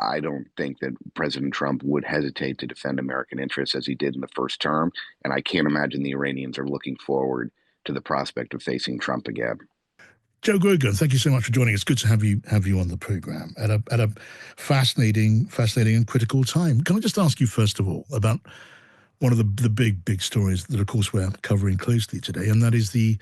I don't think that President Trump would hesitate to defend American interests as he did in the first term. And I can't imagine the Iranians are looking forward to the prospect of facing Trump again. Joe Grogan, thank you so much for joining us. Good to have you on the program at a fascinating and critical time. Can I just ask you first of all about one of the big stories that, of course, we're covering closely today, and that is the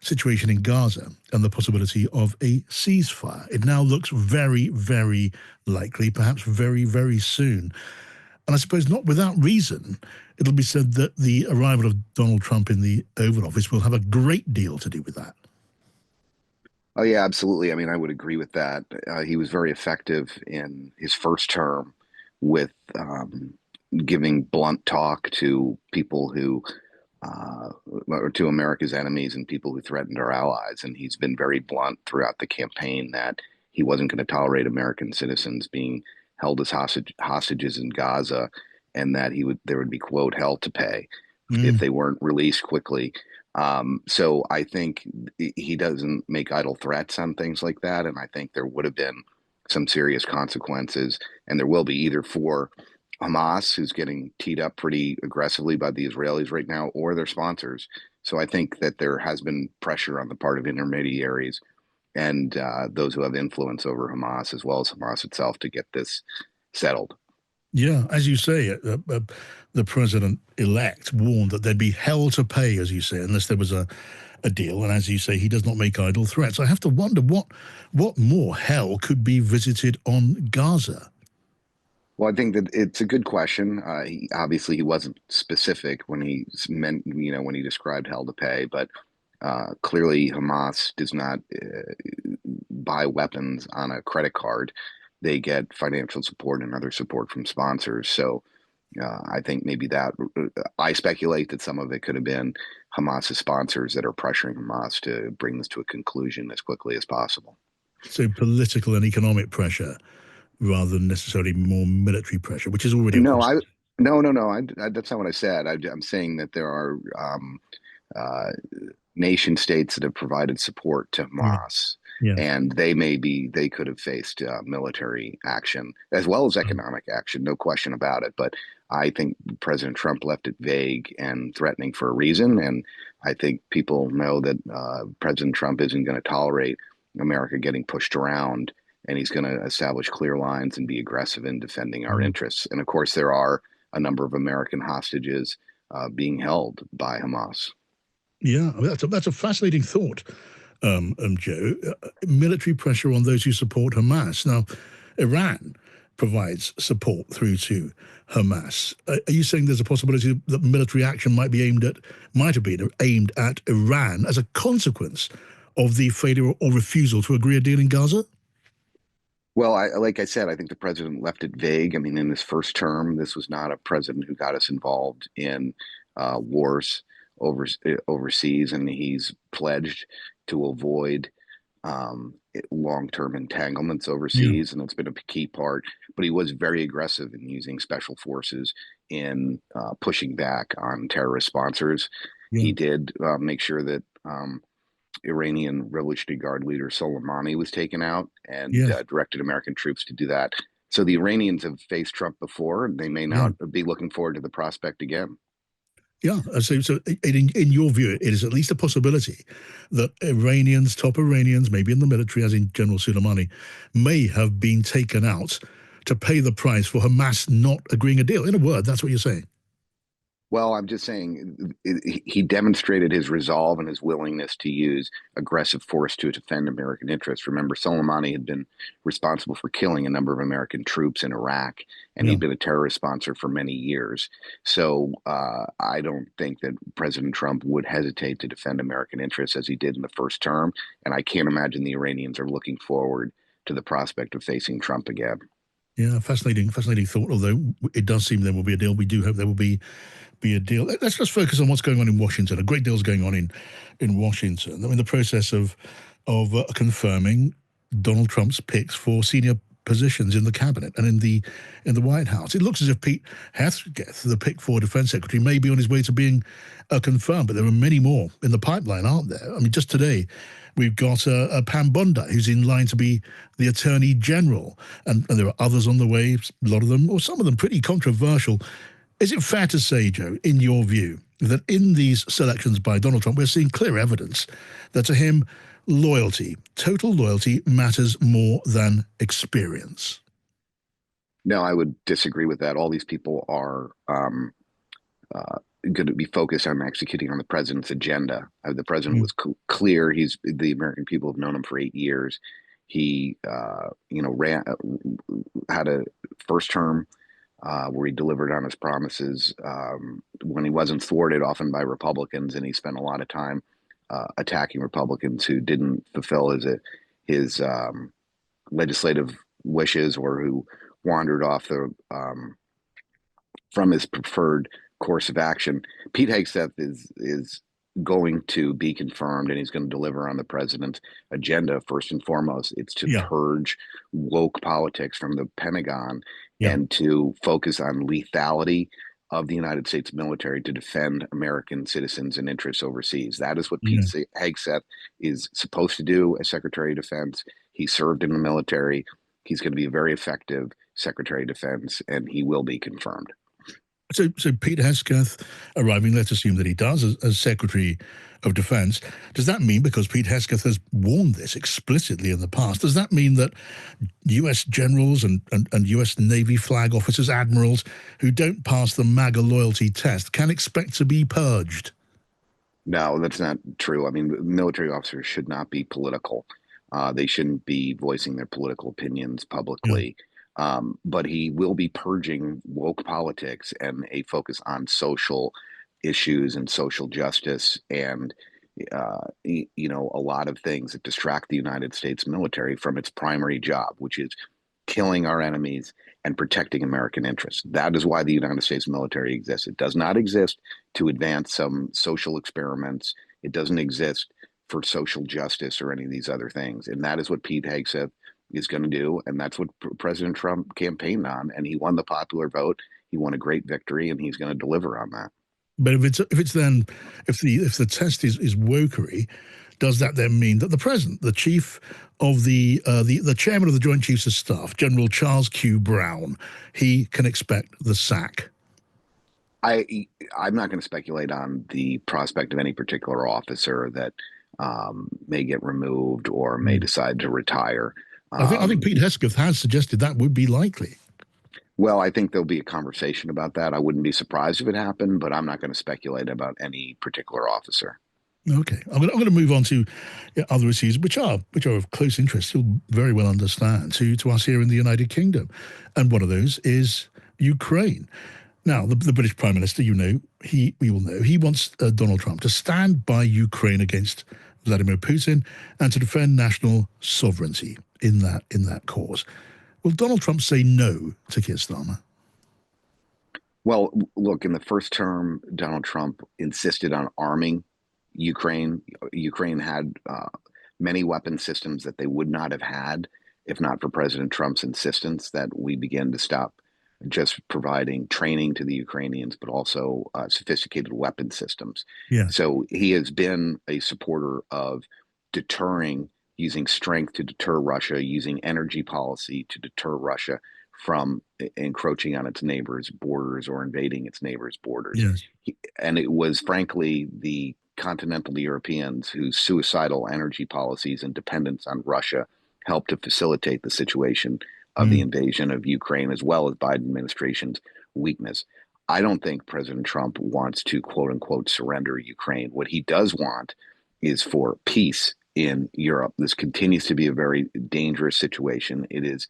situation in Gaza and the possibility of a ceasefire. It now looks very, very likely, perhaps very, very soon. And I suppose not without reason, it'll be said that the arrival of Donald Trump in the Oval Office will have a great deal to do with that. Oh, yeah, absolutely. I mean, I would agree with that. He was very effective in his first term with giving blunt talk to people who, or to America's enemies and people who threatened our allies. And he's been very blunt throughout the campaign that he wasn't going to tolerate American citizens being held as hostages in Gaza, and that there would be, quote, hell to pay if they weren't released quickly. So I think he doesn't make idle threats on things like that. And I think there would have been some serious consequences, and there will be, either for Hamas, who's getting teed up pretty aggressively by the Israelis right now, or their sponsors. So I think that there has been pressure on the part of intermediaries and those who have influence over Hamas, as well as Hamas itself, to get this settled. Yeah, as you say, the president-elect warned that there'd be hell to pay, as you say, unless there was a deal. And as you say, he does not make idle threats. I have to wonder what more hell could be visited on Gaza. Well, I think that it's a good question. Obviously, he wasn't specific when he when he described hell to pay, but clearly Hamas does not buy weapons on a credit card. They get financial support and other support from sponsors. So I think maybe I speculate that some of it could have been Hamas's sponsors that are pressuring Hamas to bring this to a conclusion as quickly as possible. So political and economic pressure rather than necessarily more military pressure, which is already no, that's not what I said. I'm saying that there are nation states that have provided support to Hamas. Yeah. And they could have faced military action as well as economic action, no question about it. But I think President Trump left it vague and threatening for a reason. And I think people know that President Trump isn't going to tolerate America getting pushed around, and he's going to establish clear lines and be aggressive in defending our interests. And of course, there are a number of American hostages being held by Hamas. Yeah, that's a fascinating thought. Joe, military pressure on those who support Hamas. Now, Iran provides support through to Hamas. Are you saying there's a possibility that military action might have been aimed at Iran as a consequence of the failure or refusal to agree a deal in Gaza? Well, like I said, I think the president left it vague. I mean, in his first term, this was not a president who got us involved in wars overseas, and he's pledged to avoid long-term entanglements overseas, and it's been a key part. But he was very aggressive in using special forces in pushing back on terrorist sponsors. He did make sure that Iranian Revolutionary Guard leader Soleimani was taken out, and directed American troops to do that. So the Iranians have faced Trump before, and they may not be looking forward to the prospect again. Yeah, so in your view, it is at least a possibility that top Iranians, maybe in the military, as in General Soleimani, may have been taken out to pay the price for Hamas not agreeing a deal. In a word, that's what you're saying. Well, I'm just saying he demonstrated his resolve and his willingness to use aggressive force to defend American interests. Remember, Soleimani had been responsible for killing a number of American troops in Iraq, and he'd been a terrorist sponsor for many years. So I don't think that President Trump would hesitate to defend American interests as he did in the first term. And I can't imagine the Iranians are looking forward to the prospect of facing Trump again. Yeah, fascinating thought, although it does seem there will be a deal. We do hope there will be a deal. Let's just focus on what's going on in Washington. A great deal is going on in Washington. I mean, the process of confirming Donald Trump's picks for senior positions in the cabinet and in the White House. It looks as if Pete Hegseth, the pick for defense secretary, may be on his way to being confirmed, but there are many more in the pipeline, aren't there? I mean, just today, we've got a Pam Bondi who's in line to be the Attorney General, and there are others on the way, a lot of them, or some of them pretty controversial. Is it fair to say, Joe, in your view, that in these selections by Donald Trump, we're seeing clear evidence that to him, loyalty, total loyalty, matters more than experience? No, I would disagree with that. All these people are going to be focused on executing on the president's agenda. The president Mm. was clear. The American people have known him for 8 years. He, had a first term where he delivered on his promises when he wasn't thwarted, often by Republicans, and he spent a lot of time attacking Republicans who didn't fulfill his legislative wishes or who wandered off the from his preferred course of action. Pete Hegseth is going to be confirmed, and he's going to deliver on the president's agenda. First and foremost, it's to Yeah, purge woke politics from the Pentagon yeah, and to focus on lethality of the United States military to defend American citizens and interests overseas. That is what Pete yeah. Hegseth is supposed to do as Secretary of Defense. He served in the military. He's going to be a very effective Secretary of Defense, and he will be confirmed. So Pete Hegseth arriving, let's assume that he does, as Secretary of Defense. Does that mean, because Pete Hegseth has warned this explicitly in the past, does that mean that U.S. generals and U.S. Navy flag officers, admirals, who don't pass the MAGA loyalty test can expect to be purged? No, that's not true. I mean, military officers should not be political. They shouldn't be voicing their political opinions Yeah, publicly. But he will be purging woke politics and a focus on social issues and social justice and a lot of things that distract the United States military from its primary job, which is killing our enemies and protecting American interests. That is why the United States military exists. It does not exist to advance some social experiments. It doesn't exist for social justice or any of these other things. And that is what Pete Hegseth is going to do. And that's what President Trump campaigned on. And he won the popular vote. He won a great victory, and he's going to deliver on that. but if the test is wokery, does that then mean that the president, the chief of the chairman of the Joint Chiefs of Staff, General Charles Q. Brown, he can expect the sack? I'm not going to speculate on the prospect of any particular officer that may get removed or may Mm. decide to retire. I think Pete Hegseth has suggested that would be likely. Well, I think there'll be a conversation about that. I wouldn't be surprised if it happened, but I'm not going to speculate about any particular officer. Okay, I'm going to move on to other issues which are of close interest. You'll very well understand to us here in the United Kingdom, and one of those is Ukraine. Now, the British Prime Minister, we all know, he wants Donald Trump to stand by Ukraine against Vladimir Putin and to defend national sovereignty in that cause. Will Donald Trump say no to Keir Starmer? Well, look, in the first term, Donald Trump insisted on arming Ukraine. Ukraine had many weapon systems that they would not have had if not for President Trump's insistence that we begin to stop just providing training to the Ukrainians, but also sophisticated weapon systems. Yeah, So he has been a supporter of deterring, using strength to deter Russia, using energy policy to deter Russia from encroaching on its neighbors' borders or invading its neighbors' borders. yes, And it was frankly the continental Europeans whose suicidal energy policies and dependence on Russia helped to facilitate the situation of the mm, invasion of Ukraine, as well as Biden administration's weakness. I don't think President Trump wants to quote unquote surrender Ukraine. What he does want is for peace in Europe. This continues to be a very dangerous situation. It is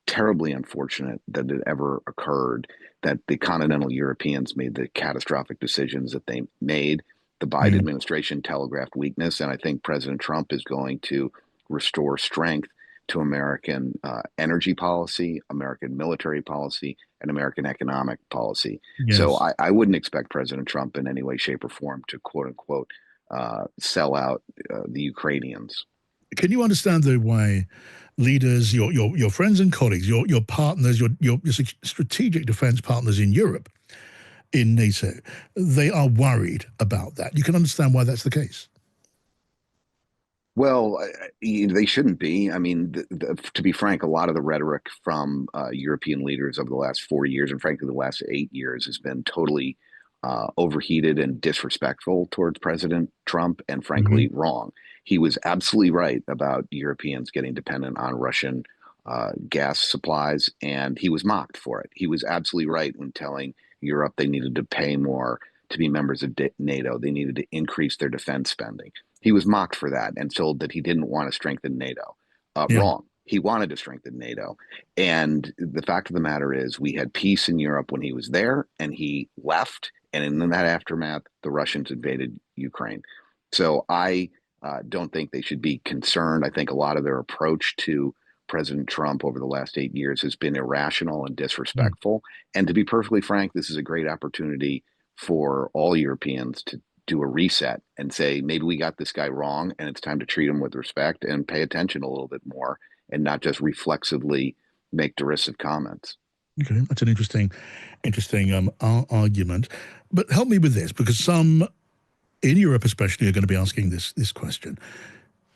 terribly unfortunate that it ever occurred, that the continental Europeans made the catastrophic decisions that they made. The Biden yeah, administration telegraphed weakness, and I think President Trump is going to restore strength to American energy policy, American military policy, and American economic policy. So yes. I wouldn't expect President Trump in any way, shape, or form to quote unquote sell out the Ukrainians. Can you understand though why? leaders, your friends and colleagues, your partners, your strategic defense partners in Europe, in NATO, they are worried about that. You can understand why that's the case. Well, they shouldn't be. I mean, to be frank, a lot of the rhetoric from European leaders over the last 4 years, and frankly, the last 8 years, has been totally overheated and disrespectful towards President Trump, and Hmm. frankly, wrong. He was absolutely right about Europeans getting dependent on Russian gas supplies, and he was mocked for it. He was absolutely right when telling Europe they needed to pay more to be members of NATO. They needed to increase their defense spending. He was mocked for that and told that he didn't want to strengthen NATO. Yeah, Wrong. He wanted to strengthen NATO. And the fact of the matter is, we had peace in Europe when he was there, and he left. And in that aftermath, the Russians invaded Ukraine. So I don't think they should be concerned. I think a lot of their approach to President Trump over the last 8 years has been irrational and yeah. disrespectful. And to be perfectly frank, this is a great opportunity for all Europeans to do a reset and say, maybe we got this guy wrong and it's time to treat him with respect and pay attention a little bit more and not just reflexively make derisive comments. Okay, that's an interesting argument. But help me with this, because some in Europe, especially, are going to be asking this question: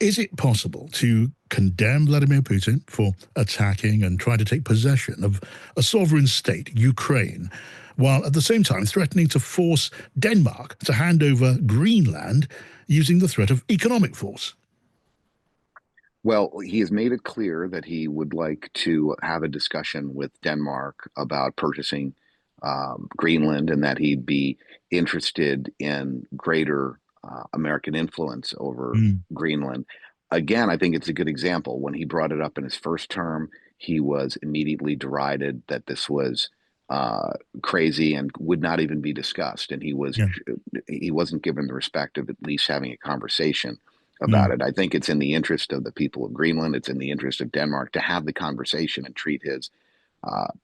is it possible to condemn Vladimir Putin for attacking and trying to take possession of a sovereign state, Ukraine, while at the same time threatening to force Denmark to hand over Greenland using the threat of economic force? Well, he has made it clear that he would like to have a discussion with Denmark about purchasing Greenland and that he'd be interested in greater American influence over Mm, Greenland. Again, I think it's a good example. When he brought it up in his first term, he was immediately derided that this was crazy and would not even be discussed. And yeah. he wasn't given the respect of at least having a conversation about Mm, it. I think it's in the interest of the people of Greenland. It's in the interest of Denmark to have the conversation and treat his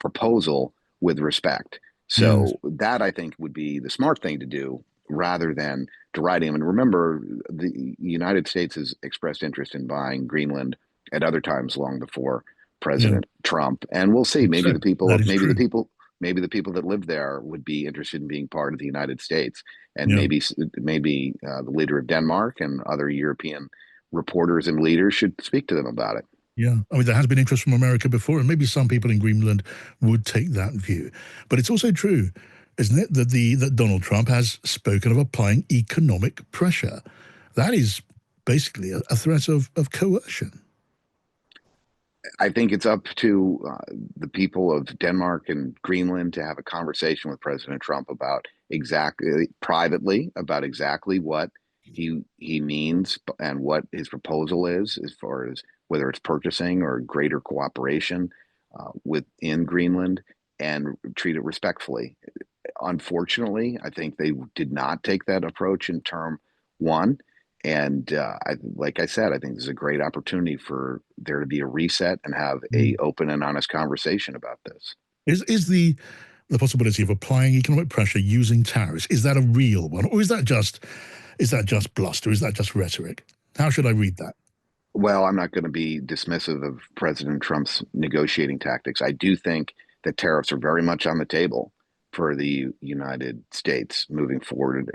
proposal with respect. yes. So that I think would be the smart thing to do rather than deride him. And remember, the United States has expressed interest in buying Greenland at other times long before Yeah. President Trump. And we'll see. So that is true. Maybe the people that live there would be interested in being part of the United States, and Yeah. maybe the leader of Denmark and other European reporters and leaders should speak to them about it. Yeah, I mean, there has been interest from America before, and maybe some people in Greenland would take that view. But it's also true, isn't it, that that Donald Trump has spoken of applying economic pressure. That is basically a threat of coercion. I think it's up to the people of Denmark and Greenland to have a conversation with President Trump about exactly privately about exactly what he means and what his proposal is as far as whether it's purchasing or greater cooperation within Greenland and treat it respectfully. Unfortunately, I think they did not take that approach in term one. And like I said, I think this is a great opportunity for there to be a reset and have a Mm. open and honest conversation about this. Is the possibility of applying economic pressure using tariffs, is that a real one, or is that just bluster? Is that just rhetoric? How should I read that? Well, I'm not going to be dismissive of President Trump's negotiating tactics. I do think that tariffs are very much on the table for the United States moving forward.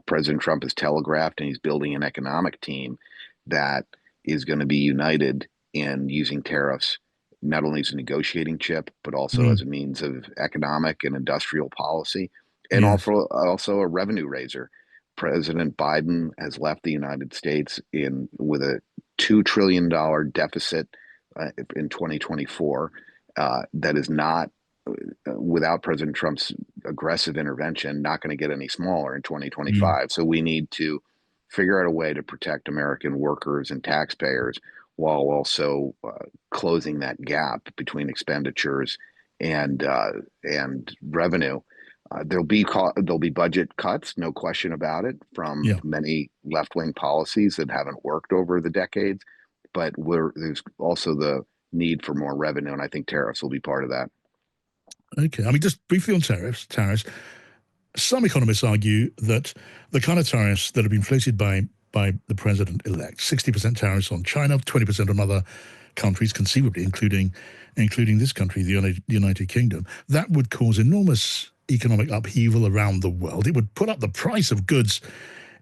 President Trump has telegraphed and he's building an economic team that is going to be united in using tariffs not only as a negotiating chip, but also Mm, as a means of economic and industrial policy, and yes. also a revenue raiser. President Biden has left the United States in with a $2 trillion deficit in 2024 that is not, without President Trump's aggressive intervention, not going to get any smaller in Mm, 2025. So we need to figure out a way to protect American workers and taxpayers while also closing that gap between expenditures and revenue. There'll be budget cuts, no question about it, from yeah. many left wing policies that haven't worked over the decades. But there's also the need for more revenue, and I think tariffs will be part of that. Okay. I mean, just briefly on tariffs. Some economists argue that the kind of tariffs that have been floated by the president-elect, 60% tariffs on China, 20% on other countries, conceivably, including this country, the United Kingdom, that would cause enormous economic upheaval around the world. It would put up the price of goods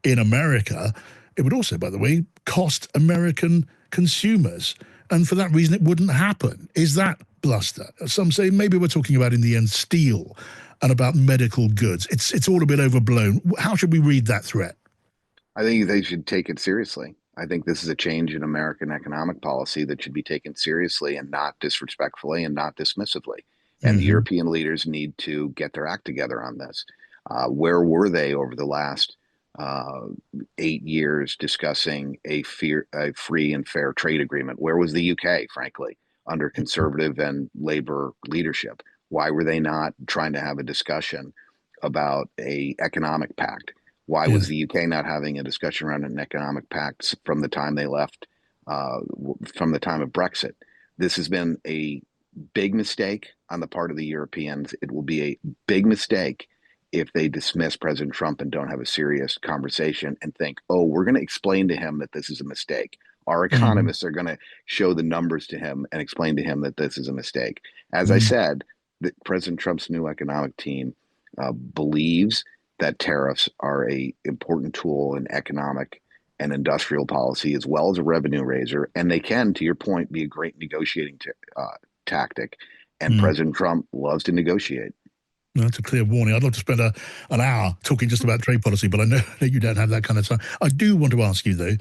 in America. It would also, by the way, cost American consumers. And for that reason, it wouldn't happen. Is that bluster? Some say maybe we're talking about, in the end, steel and about medical goods. It's all a bit overblown. How should we read that threat? I think they should take it seriously. I think this is a change in American economic policy that should be taken seriously and not disrespectfully and not dismissively. And the Mm-hmm. European leaders need to get their act together on this. Where were they over the last uh, 8 years discussing a free and fair trade agreement? Where was the UK, frankly, under conservative and labor leadership? Why were they not trying to have a discussion about a economic pact? Why was Yes. the UK not having a discussion around an economic pact from the time they left, uh, from the time of Brexit? This has been a big mistake on the part of the Europeans. It will be a big mistake if they dismiss President Trump and don't have a serious conversation and think, oh, we're going to explain to him that this is a mistake. Our Mm-hmm. economists are going to show the numbers to him and explain to him that this is a mistake. As I said, President Trump's new economic team believes that tariffs are a important tool in economic and industrial policy as well as a revenue raiser, and they can, to your point, be a great negotiating tactic. And Mm-hmm. President Trump loves to negotiate. That's a clear warning. I'd love to spend an hour talking just about trade policy, but I know that you don't have that kind of time. I do want to ask you, though,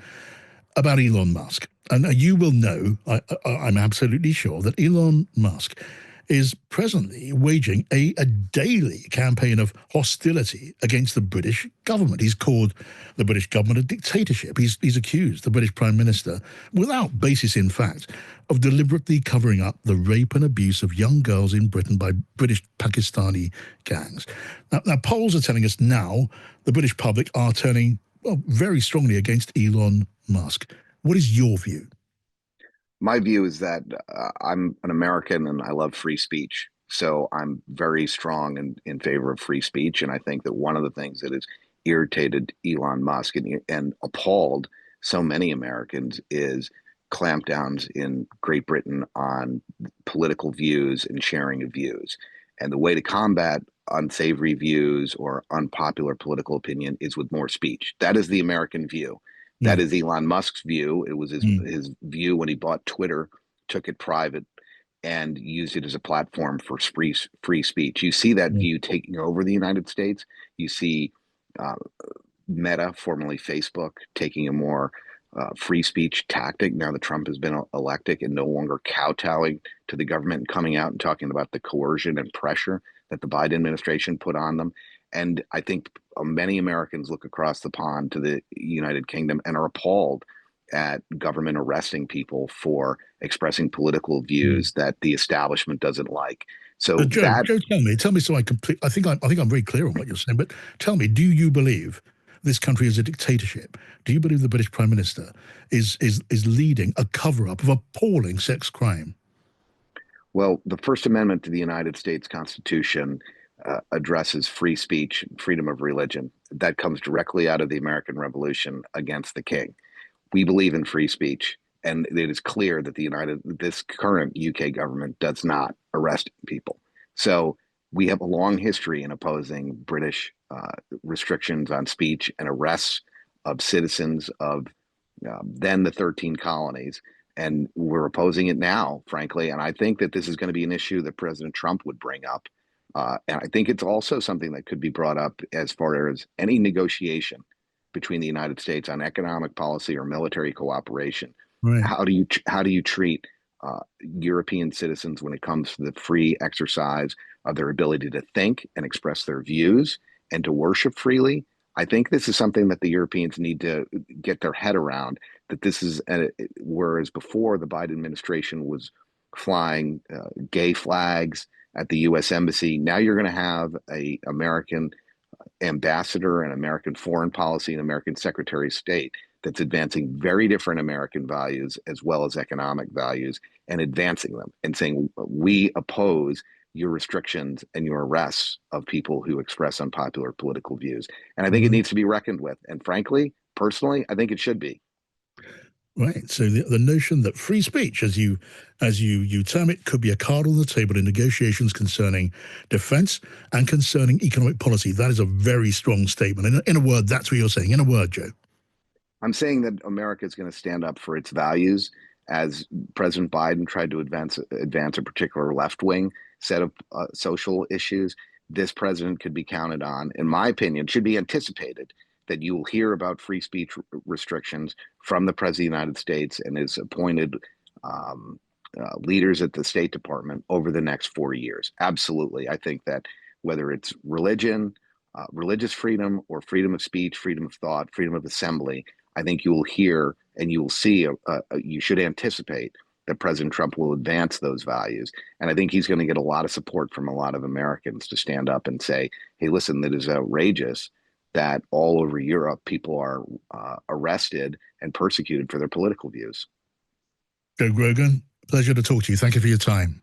about Elon Musk. And you will know, I'm absolutely sure, that Elon Musk is presently waging a daily campaign of hostility against the British government. He's called the British government a dictatorship. He's accused the British Prime Minister, without basis in fact, of deliberately covering up the rape and abuse of young girls in Britain by British Pakistani gangs. Now, polls are telling us now the British public are turning, well, very strongly against Elon Musk. What is your view? My view is that I'm an American and I love free speech. So I'm very strong in favor of free speech. And I think that one of the things that has irritated Elon Musk and appalled so many Americans is clampdowns in Great Britain on political views and sharing of views. And the way to combat unsavory views or unpopular political opinion is with more speech. That is the American view. That Yeah. is Elon Musk's view. It was Mm. his view when he bought Twitter, took it private, and used it as a platform for free speech. You see that Yeah. view taking over the United States. You see uh, Meta, formerly Facebook, taking a more free speech tactic now that Trump has been elected and no longer kowtowing to the government and coming out and talking about the coercion and pressure that the Biden administration put on them. And I think many Americans look across the pond to the United Kingdom and are appalled at government arresting people for expressing political Mm. views that the establishment doesn't like. So Joe, that tell me, so I complete. I think I'm very clear on what you're saying. But tell me, do you believe this country is a dictatorship? Do you believe the British Prime Minister is leading a cover up of appalling sex crime? Well, the First Amendment to the United States Constitution addresses free speech, freedom of religion. That comes directly out of the American Revolution against the king. We believe in free speech, and it is clear that this current UK government does not arrest people. So we have a long history in opposing British restrictions on speech and arrests of citizens of then the 13 colonies. And we're opposing it now, frankly. And I think that this is going to be an issue that President Trump would bring up. And I think it's also something that could be brought up as far as any negotiation between the United States on economic policy or military cooperation. Right. How do you treat European citizens when it comes to the free exercise of their ability to think and express their views and to worship freely? I think this is something that the Europeans need to get their head around. That this is whereas before the Biden administration was flying gay flags at the U.S. embassy, now you're going to have a American ambassador and American foreign policy and American Secretary of State that's advancing very different American values as well as economic values and advancing them and saying, we oppose your restrictions and your arrests of people who express unpopular political views. And I think it Right. needs to be reckoned with. And frankly, personally, I think it should be. Right. So the notion that free speech, as you term it, could be a card on the table in negotiations concerning defense and concerning economic policy. That is a very strong statement. In a word, that's what you're saying. In a word, Joe. I'm saying that America is going to stand up for its values, as President Biden tried to advance a particular left wing set of social issues. This president could be counted on, in my opinion, should be anticipated that you will hear about free speech restrictions from the president of the United States and his appointed leaders at the State Department over the next 4 years. Absolutely. I think that whether it's religion, religious freedom, or freedom of speech, freedom of thought, freedom of assembly, I think you will hear and you will see, you should anticipate that President Trump will advance those values. And I think he's going to get a lot of support from a lot of Americans to stand up and say, hey, listen, that is outrageous that all over Europe people are arrested and persecuted for their political views. Joe Grogan, pleasure to talk to you. Thank you for your time.